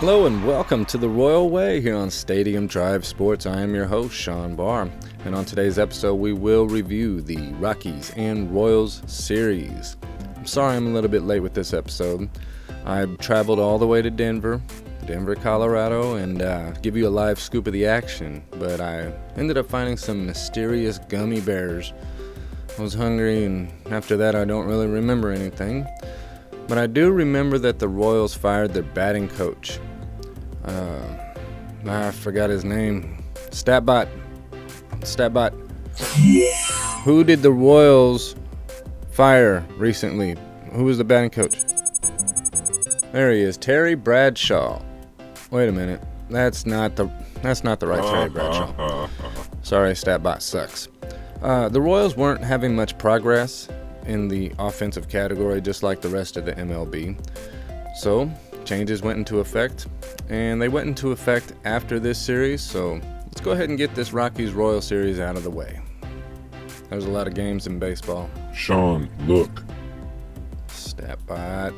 Hello and welcome to the Royal Way here on Stadium Drive Sports. I am your host, Sean Baar, and on today's episode we will review the Rockies and Royals series. I'm sorry I'm a little bit late with this episode. I traveled all the way to Denver, Colorado, and give you a live scoop of the action, but I ended up finding some mysterious gummy bears. I was hungry, and after that I don't really remember anything. But I do remember that the Royals fired their batting coach. I forgot his name. Statbot. Who did the Royals fire recently? Who was the batting coach? There he is, Terry Bradshaw. Wait a minute. That's not the right Terry Bradshaw. Sorry, Statbot sucks. The Royals weren't having much progress in the offensive category, just like the rest of the MLB. So changes went into effect, and they went into effect after this series. So let's go ahead and get this Rockies-Royals series out of the way. There's a lot of games in baseball. Sean, look. Statbot.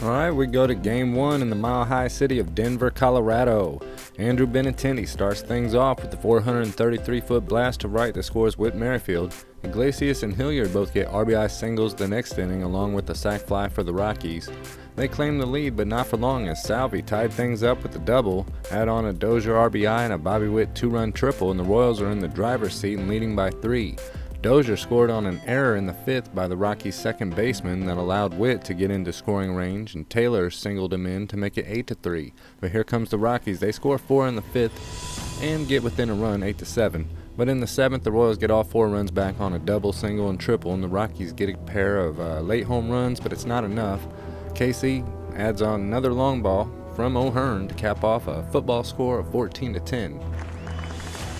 Alright, we go to Game 1 in the mile-high city of Denver, Colorado. Andrew Benintendi starts things off with the 433-foot blast to right that scores Whit Merrifield. Iglesias and Hilliard both get RBI singles the next inning, along with the sac fly for the Rockies. They claim the lead, but not for long, as Salvi tied things up with a double, add on a Dozier RBI and a Bobby Witt two-run triple, and the Royals are in the driver's seat and leading by 3. Dozier scored on an error in the 5th by the Rockies' second baseman that allowed Witt to get into scoring range, and Taylor singled him in to make it 8-3. But here comes the Rockies. They score 4 in the 5th and get within a run, 8-7. But in the 7th, the Royals get all 4 runs back on a double, single, and triple, and the Rockies get a pair of late home runs, but it's not enough. Casey adds on another long ball from O'Hearn to cap off a football score of 14-10.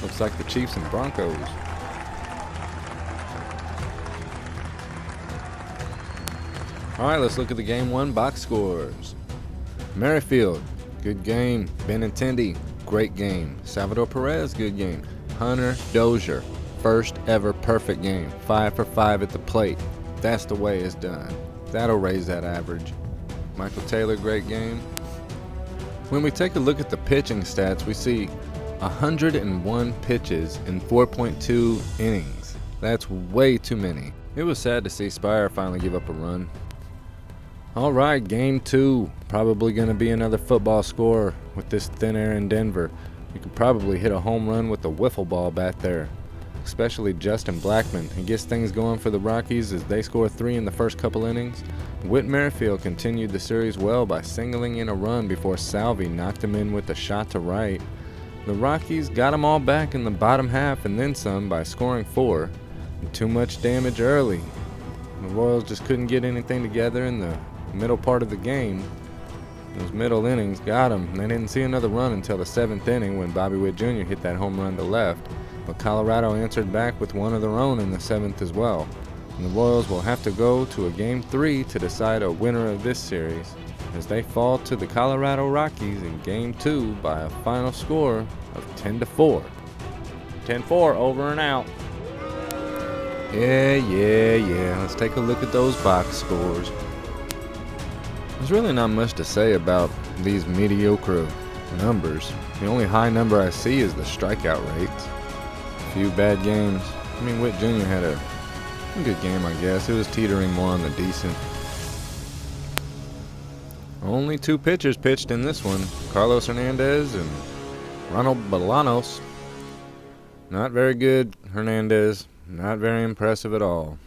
Looks like the Chiefs and Broncos. Alright, let's look at the Game 1 box scores. Merrifield, good game. Benintendi, great game. Salvador Perez, good game. Hunter Dozier, first ever perfect game. 5 for 5 at the plate. That's the way it's done. That'll raise that average. Michael Taylor, great game. When we take a look at the pitching stats, we see 101 pitches in 4.2 innings. That's way too many. It was sad to see Baar finally give up a run. Alright, Game 2. Probably going to be another football score with this thin air in Denver. You could probably hit a home run with a wiffle ball back there. Especially Justin Blackmon. He gets things going for the Rockies as they score 3 in the first couple innings. Whit Merrifield continued the series well by singling in a run before Salvi knocked him in with a shot to right. The Rockies got them all back in the bottom half and then some by scoring 4. Too much damage early. The Royals just couldn't get anything together in the middle part of the game. Those middle innings got them. They didn't see another run until the 7th inning when Bobby Witt Jr. hit that home run to left. But Colorado answered back with one of their own in the 7th as well. And the Royals will have to go to a Game 3 to decide a winner of this series, as they fall to the Colorado Rockies in Game 2 by a final score of 10-4. 10-4, over and out. Yeah. Let's take a look at those box scores. There's really not much to say about these mediocre numbers. The only high number I see is the strikeout rates. A few bad games. I mean, Witt Jr. had a good game, I guess. It was teetering more on the decent. Only 2 pitchers pitched in this one. Carlos Hernandez and Ronald Bolanos. Not very good, Hernandez. Not very impressive at all.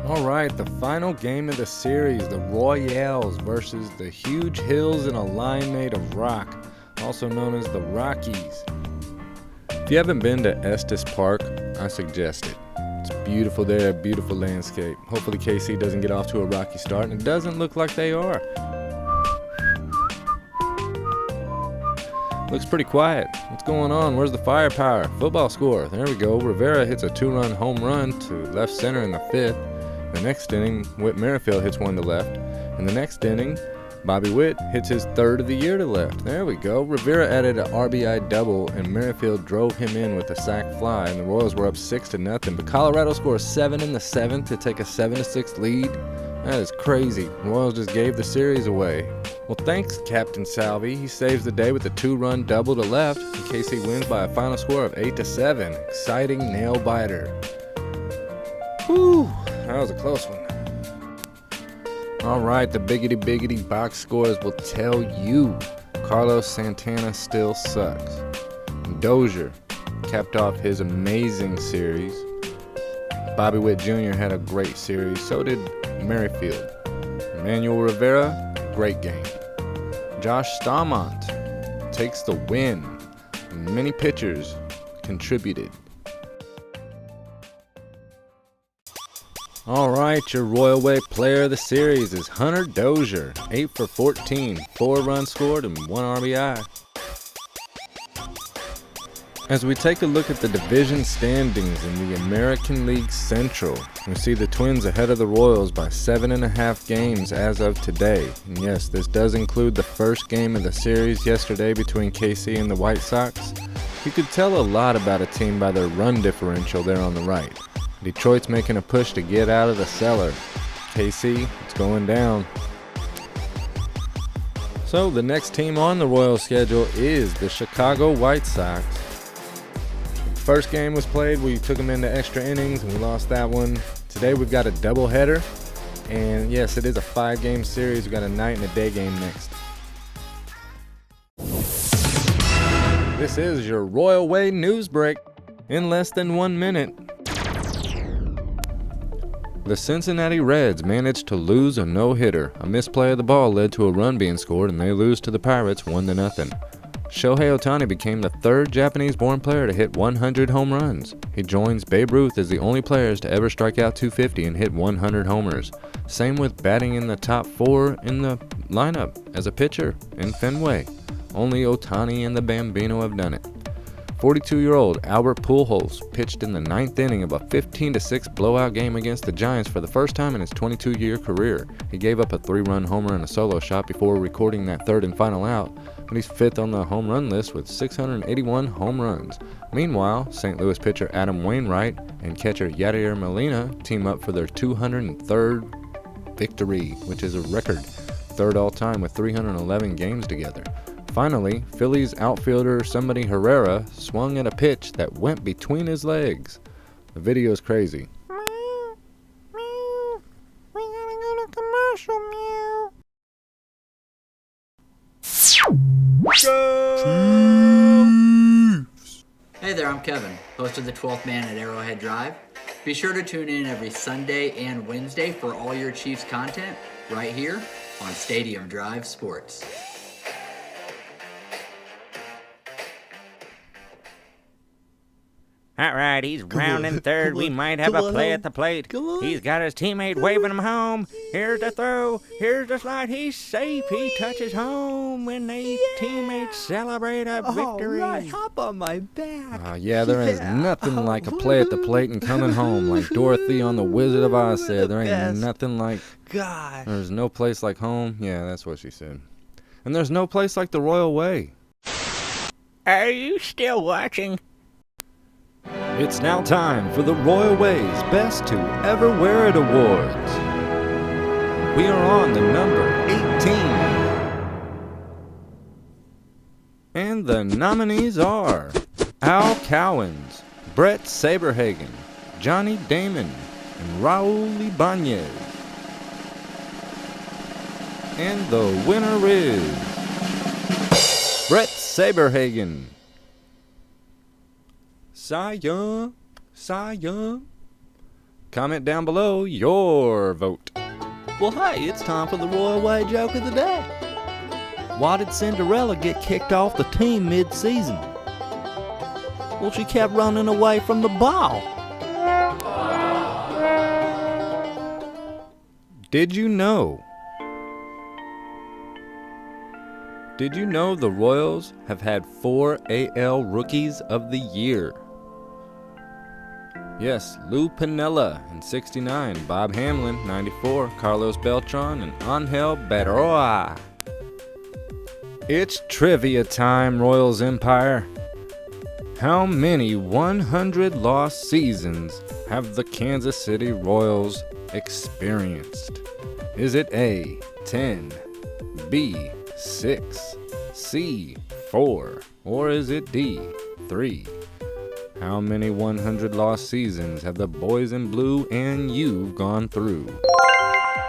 Alright, the final game of the series, the Royals versus the Huge Hills in a line made of rock, also known as the Rockies. If you haven't been to Estes Park, I suggest it. It's beautiful there, beautiful landscape. Hopefully KC doesn't get off to a rocky start, and it doesn't look like they are. Looks pretty quiet. What's going on? Where's the firepower? Football score. There we go. Rivera hits a 2-run home run to left center in the 5th. The next inning, Whit Merrifield hits one to left. In the next inning, Bobby Witt hits his 3rd of the year to left. There we go. Rivera added an RBI double, and Merrifield drove him in with a sac fly, and the Royals were up 6-0. But Colorado scores 7 in the 7th to take a 7-6 lead. That is crazy. Royals just gave the series away. Well, thanks, Captain Salvi. He saves the day with a 2-run double to left. And KC wins by a final score of 8-7. Exciting nail-biter. Whew, that was a close one. All right, the biggity box scores will tell you Carlos Santana still sucks. Dozier capped off his amazing series. Bobby Witt Jr. had a great series. So did Merrifield. Emmanuel Rivera, great game. Josh Staumont takes the win. Many pitchers contributed. All right, your Royal Way player of the series is Hunter Dozier. 8 for 14, 4 runs scored and 1 RBI. As we take a look at the division standings in the American League Central, we see the Twins ahead of the Royals by 7.5 games as of today. And yes, this does include the first game of the series yesterday between KC and the White Sox. You could tell a lot about a team by their run differential there on the right. Detroit's making a push to get out of the cellar. KC, it's going down. So the next team on the Royals schedule is the Chicago White Sox. First game was played, we took them into extra innings and we lost that one. Today we've got a doubleheader, and yes, it is a 5-game series. We've got a night and a day game next. This is your Royal Way news break in less than 1 minute. The Cincinnati Reds managed to lose a no-hitter. A misplay of the ball led to a run being scored, and they lose to the Pirates 1-0. Shohei Ohtani became the 3rd Japanese-born player to hit 100 home runs. He joins Babe Ruth as the only players to ever strike out 250 and hit 100 homers. Same with batting in the top 4 in the lineup as a pitcher in Fenway. Only Ohtani and the Bambino have done it. 42-year-old Albert Pujols pitched in the 9th inning of a 15-6 blowout game against the Giants for the first time in his 22-year career. He gave up a 3-run homer and a solo shot before recording that 3rd and final out, but he's 5th on the home run list with 681 home runs. Meanwhile, St. Louis pitcher Adam Wainwright and catcher Yadier Molina team up for their 203rd victory, which is a record, 3rd all-time with 311 games together. Finally, Phillies outfielder Somebody Herrera swung at a pitch that went between his legs. The video is crazy. Meow, meow. We gotta go to commercial, meow. Hey there, I'm Kevin, host of the 12th Man at Arrowhead Drive. Be sure to tune in every Sunday and Wednesday for all your Chiefs content right here on Stadium Drive Sports. All right, he's rounding third. We might have a play at the plate. He's got his teammate waving him home. Here's the throw. Here's the slide. He's safe. He touches home when they teammates celebrate a victory. All right, hop on my back. Yeah, there is nothing like a play at the plate and coming home. Like Dorothy on The Wizard of Oz said, there ain't nothing like... Gosh. There's no place like home. Yeah, that's what she said. And there's no place like the Royal Way. Are you still watching? It's now time for the Royal Way's Best to Ever Wear It Awards. We are on the number 18. And the nominees are Al Cowens, Brett Saberhagen, Johnny Damon, and Raul Ibanez. And the winner is Brett Saberhagen. Cy Young. Comment down below your vote. Well, hey, it's time for the Royal Way joke of the day. Why did Cinderella get kicked off the team mid-season? Well, she kept running away from the ball. Did you know the Royals have had 4 AL Rookies of the Year? Yes, Lou Piniella in 69, Bob Hamlin 94, Carlos Beltran, and Angel Berroa. It's trivia time, Royals Empire. How many 100 lost seasons have the Kansas City Royals experienced? Is it A, 10, B, 6, C, 4, or is it D, 3? How many 100 lost seasons have the boys in blue and you've gone through?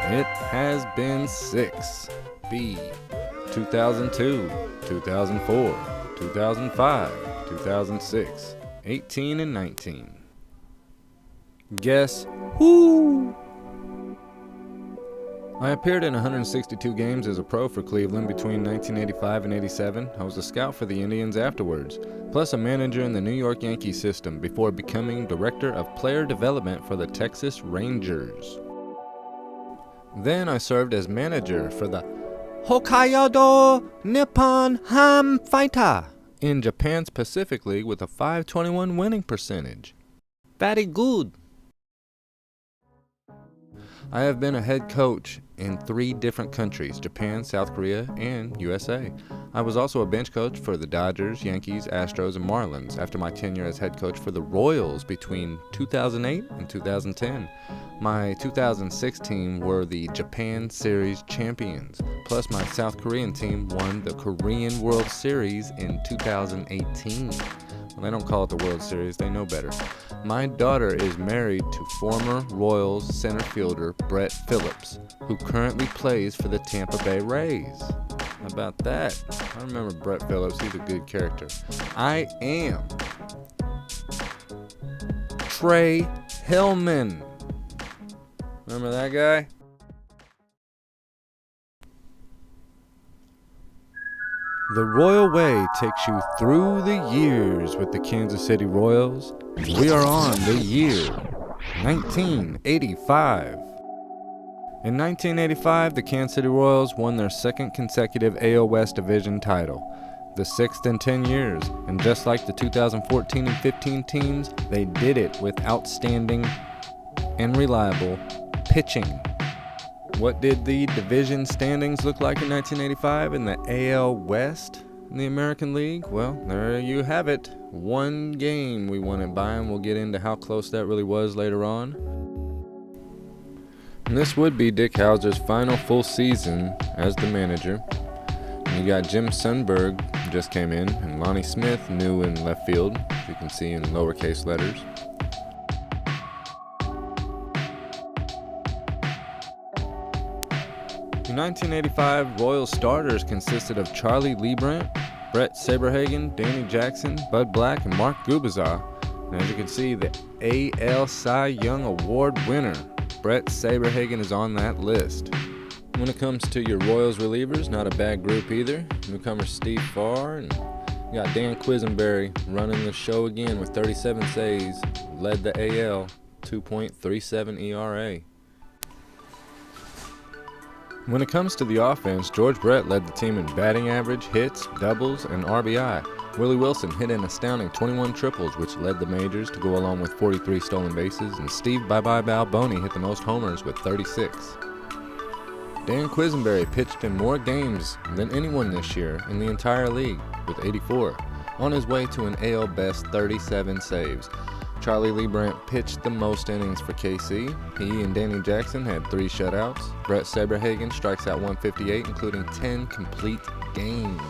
It has been 6. B, 2002, 2004, 2005, 2006, 18 and 19. Guess who? I appeared in 162 games as a pro for Cleveland between 1985 and 87. I was a scout for the Indians afterwards, plus a manager in the New York Yankees system before becoming director of player development for the Texas Rangers. Then I served as manager for the Hokkaido Nippon Ham Fighter in Japan's Pacific League with a .521 winning percentage. Very good. I have been a head coach in 3 different countries, Japan, South Korea, and USA. I was also a bench coach for the Dodgers, Yankees, Astros, and Marlins after my tenure as head coach for the Royals between 2008 and 2010. My 2006 team were the Japan Series champions, plus my South Korean team won the Korean World Series in 2018. Well, they don't call it the World Series, they know better. My daughter is married to former Royals center fielder Brett Phillips, who currently plays for the Tampa Bay Rays. How about that? I remember Brett Phillips, he's a good character. I am Trey Hillman. Remember that guy? The Royal Way takes you through the years with the Kansas City Royals. We are on the year 1985. In 1985, the Kansas City Royals won their second consecutive AL West Division title, the 6th in 10 years, and just like the 2014 and 15 teams, they did it with outstanding and reliable pitching. What did the division standings look like in 1985 in the AL West in the American League? Well, there you have it. 1 game we won it by, and we'll get into how close that really was later on. And this would be Dick Hauser's final full season as the manager. And you got Jim Sundberg just came in, and Lonnie Smith new in left field, as you can see in lowercase letters. The 1985 Royals starters consisted of Charlie Leibrandt, Brett Saberhagen, Danny Jackson, Bud Black, and Mark Gubicza. And as you can see, the AL Cy Young Award winner, Brett Saberhagen, is on that list. When it comes to your Royals relievers, not a bad group either. Newcomer Steve Farr, and you got Dan Quisenberry running the show again with 37 saves, led the AL, 2.37 ERA. When it comes to the offense, George Brett led the team in batting average, hits, doubles, and RBI. Willie Wilson hit an astounding 21 triples, which led the majors to go along with 43 stolen bases, and Steve Bye-Bye Balboni hit the most homers with 36. Dan Quisenberry pitched in more games than anyone this year in the entire league, with 84, on his way to an AL best 37 saves. Charlie Leibrandt pitched the most innings for KC. He and Danny Jackson had 3 shutouts. Brett Saberhagen strikes out 158, including 10 complete games.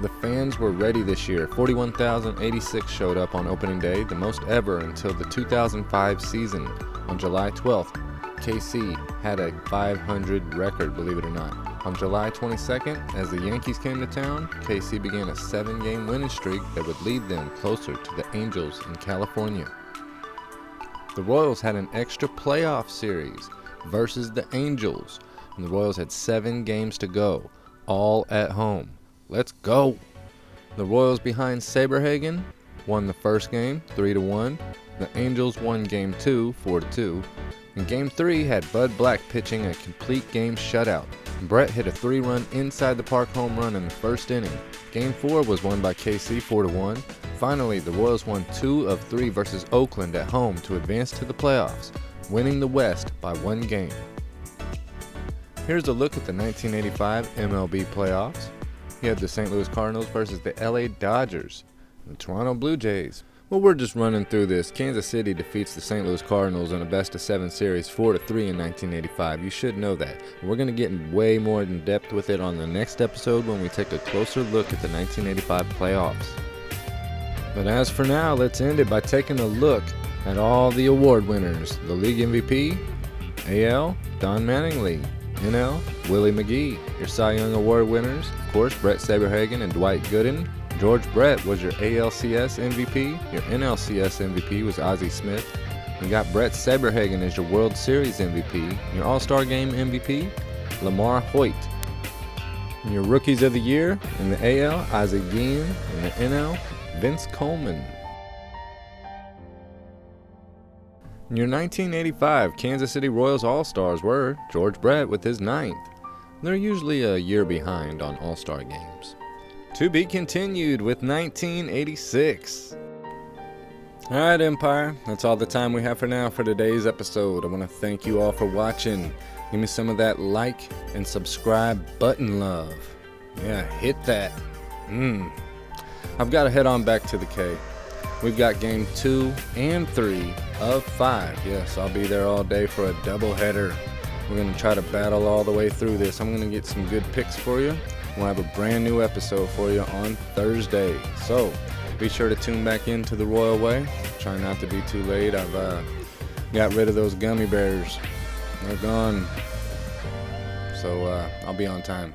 The fans were ready this year. 41,086 showed up on opening day, the most ever until the 2005 season. On July 12th, KC had a 500 record, believe it or not. On July 22nd, as the Yankees came to town, KC began a 7-game winning streak that would lead them closer to the Angels in California. The Royals had an extra playoff series versus the Angels, and the Royals had 7 games to go, all at home. Let's go! The Royals behind Saberhagen won the first game 3-1. The Angels won Game 2 4-2. And Game 3 had Bud Black pitching a complete game shutout. Brett hit a 3-run inside the park home run in the first inning. Game 4 was won by KC 4-1. Finally, the Royals won 2 of 3 versus Oakland at home to advance to the playoffs, winning the West by 1 game. Here's a look at the 1985 MLB playoffs. You had the St. Louis Cardinals versus the LA Dodgers. The Toronto Blue Jays Well, we're just running through this. Kansas City defeats the St. Louis Cardinals in a best-of-7 series 4-3 in 1985. You should know that. We're going to get way more in depth with it on the next episode when we take a closer look at the 1985 playoffs. But as for now, let's end it by taking a look at all the award winners. The league MVP, AL, Don Mattingly. NL, Willie McGee. Your Cy Young Award winners, of course, Brett Saberhagen and Dwight Gooden. George Brett was your ALCS MVP. Your NLCS MVP was Ozzie Smith. You got Brett Saberhagen as your World Series MVP. Your All-Star Game MVP, Lamar Hoyt. And your Rookies of the Year in the AL, Isaac Guillen. In the NL, Vince Coleman. In your 1985 Kansas City Royals All-Stars were George Brett with his 9th. They're usually a year behind on All-Star games. To be continued with 1986. Alright, Empire, that's all the time we have for now for today's episode. I want to thank you all for watching. Give me some of that like and subscribe button love. Yeah, hit that. I've got to head on back to the K. We've got game 2 and 3 of 5. Yes, I'll be there all day for a doubleheader. We're going to try to battle all the way through this. I'm going to get some good picks for you. We'll have a brand new episode for you on Thursday. So be sure to tune back into the Royal Way. Try not to be too late. I've got rid of those gummy bears. They're gone. So I'll be on time.